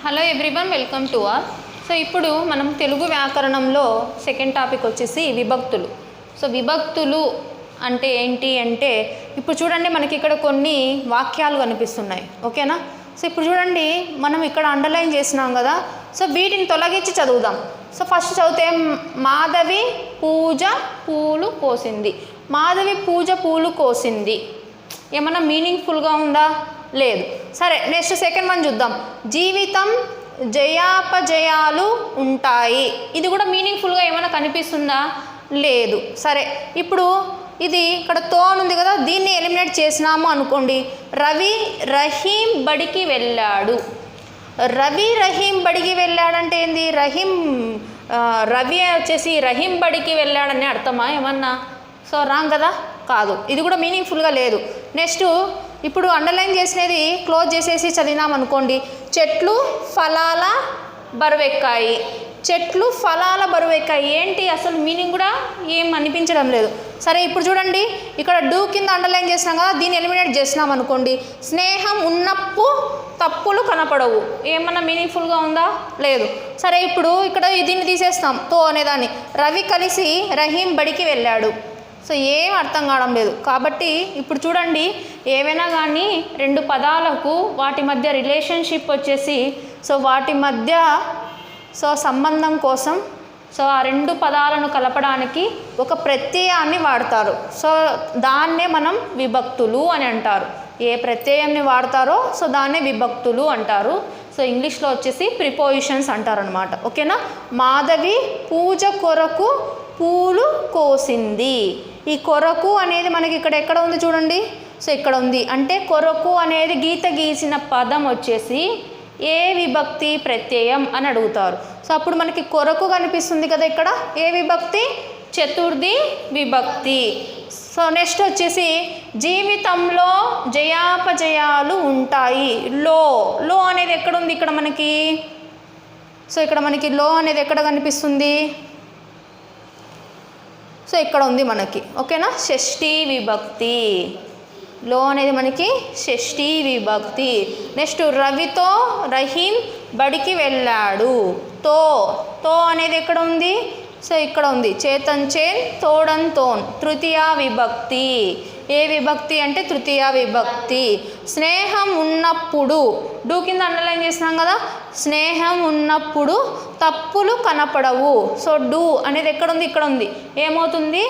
Hello everyone, welcome to all. So ఇప్పుడు మనం Telugu వ్యాకరణంలో second topic వచ్చేసి విభక్తులు. సో విభక్తులు అంటే ఏంటి అంటే, ఇప్పుడు చూడండి మనకి ఇక్కడ కొన్ని వాక్యాలు కనిపిస్తున్నాయి, ఓకేనా. సో ఇప్పుడు చూడండి మనం ఇక్కడ అండర్లైన్ చేసినాం కదా. సో వీటిని తొలగించి చదువుదాం. సో ఫస్ట్ చదివితే మాధవి పూజ పూలు కోసింది. మాధవి పూజ పూలు కోసింది ఏమన్నా మీనింగ్ఫుల్గా ఉందా? లేదు. సరే, నెక్స్ట్ సెకండ్ వన్ చూద్దాం. జీవితం జయాపజయాలు ఉంటాయి. ఇది కూడా మీనింగ్ఫుల్గా ఏమైనా కనిపిస్తుందా? లేదు. సరే, ఇప్పుడు ఇది ఇక్కడ తో ఉంది కదా, దీన్ని ఎలిమినేట్ చేసినాము అనుకోండి. రవి రహీం బడికి వెళ్ళాడు. రవి రహీం బడికి వెళ్ళాడంటే ఏంది? రవి వచ్చేసి రహీం బడికి వెళ్ళాడని అర్థమా ఏమన్నా? సో రాంగ్ కదా, కాదు. ఇది కూడా మీనింగ్ఫుల్గా లేదు. నెక్స్ట్ ఇప్పుడు అండర్లైన్ చేసినది క్లోజ్ చేసేసి చదివినాం అనుకోండి. చెట్లు ఫలాల బరువెక్కాయి. చెట్లు ఫలాల బరువెక్కాయి ఏంటి? అసలు మీనింగ్ కూడా ఏం అనిపించడం లేదు. సరే, ఇప్పుడు చూడండి ఇక్కడ డూ కింద అండర్లైన్ చేసినాం కదా, దీన్ని ఎలిమినేట్ చేసినాం అనుకోండి. స్నేహం ఉన్నప్పుడు తప్పులు కనపడవు. ఏమన్నా మీనింగ్ఫుల్గా ఉందా? లేదు. సరే, ఇప్పుడు ఇక్కడ దీన్ని తీసేస్తాం, తో అనేదాన్ని. రవి కలిసి రహీం బడికి వెళ్ళాడు. సో ఏం అర్థం కావడం లేదు. కాబట్టి ఇప్పుడు చూడండి, ఏవైనా కానీ రెండు పదాలకు వాటి మధ్య రిలేషన్షిప్ వచ్చేసి, సో వాటి మధ్య సంబంధం కోసం ఆ రెండు పదాలను కలపడానికి ఒక ప్రత్యయాన్ని వాడతారు. సో దాన్నే మనం విభక్తులు అని అంటారు. ఏ ప్రత్యయాన్ని వాడతారో దాన్నే విభక్తులు అంటారు. సో ఇంగ్లీష్లో వచ్చేసి ప్రిపోజిషన్స్ అంటారనమాట, ఓకేనా. మాధవి పూజ కొరకు పూలు కోసింది. ఈ కొరకు అనేది మనకి ఇక్కడ ఎక్కడ ఉంది చూడండి. సో ఇక్కడ ఉంది. అంటే కొరకు అనేది గీత గీసిన పదం వచ్చేసి ఏ విభక్తి ప్రత్యయం అని అడుగుతారు. సో అప్పుడు మనకి కొరకు కనిపిస్తుంది కదా ఇక్కడ. ఏ విభక్తి? చతుర్థి విభక్తి. సో నెక్స్ట్ వచ్చేసి జీవితంలో జయాపజయాలు ఉంటాయి. లో అనేది ఎక్కడ ఉంది ఇక్కడ మనకి? సో ఇక్కడ మనకి లో అనేది ఎక్కడ కనిపిస్తుంది? సో ఇక్కడ ఉంది మనకి, ఓకేనా. షష్ఠీ విభక్తి. లో అనేది మనకి షష్ఠీ విభక్తి. నెక్స్ట్ రవితో రహీం బడికి వెళ్ళాడు. తో అనేది ఎక్కడ ఉంది? సో ఇక్కడ ఉంది. చేతన్ చేన్ తోడన్ తోన్ తృతీయ విభక్తి. ఏ విభక్తి అంటే తృతీయ విభక్తి. స్నేహం ఉన్నప్పుడు డూ కింద అండర్లైన్ చేసినాం కదా. స్నేహం ఉన్నప్పుడు తప్పులు కనపడవు. సో డూ అనేది ఎక్కడ ఉంది? ఇక్కడ ఉంది. ఏమవుతుంది?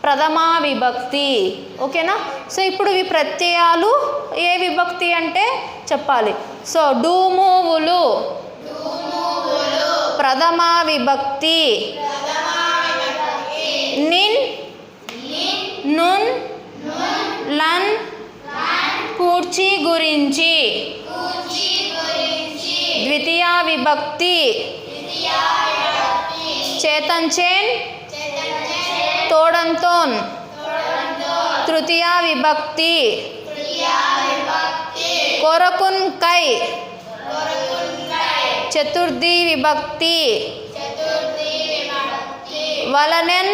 ప్రథమా విభక్తి, ఓకేనా. సో ఇప్పుడు ఈ ప్రత్యయాలు ఏ విభక్తి అంటే చెప్పాలి. సో డూ మూవులు ప్రథమా విభక్తి. నిన్ నున్ లన్ కూర్చి గురించి ద్వితీయ విభక్తి. చేతన్ చేన్ తోడన్ తోన్ తృతీయ విభక్తి. కొరకున్ కై చతుర్థి విభక్తి. వలనెన్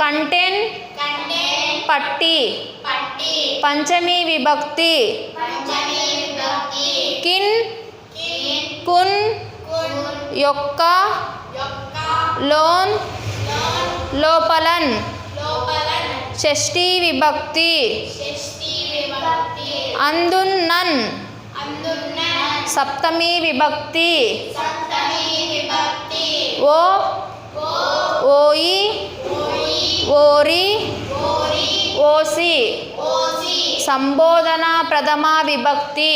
కంటెన్ పట్టి పంచమీ విభక్తి. కిన్ కున్ యొక్క లోన్ లోపలన్ షష్ఠీ విభక్తి. అందున్నన్ సప్తమీ విభక్తి. ఓయి ఓరి ఓసి సంబోధన ప్రథమా విభక్తి.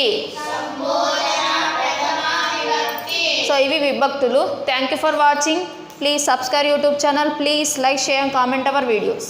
సో ఇవి విభక్తులు. Thank you for watching. Please subscribe YouTube channel. Please like, share and comment our videos.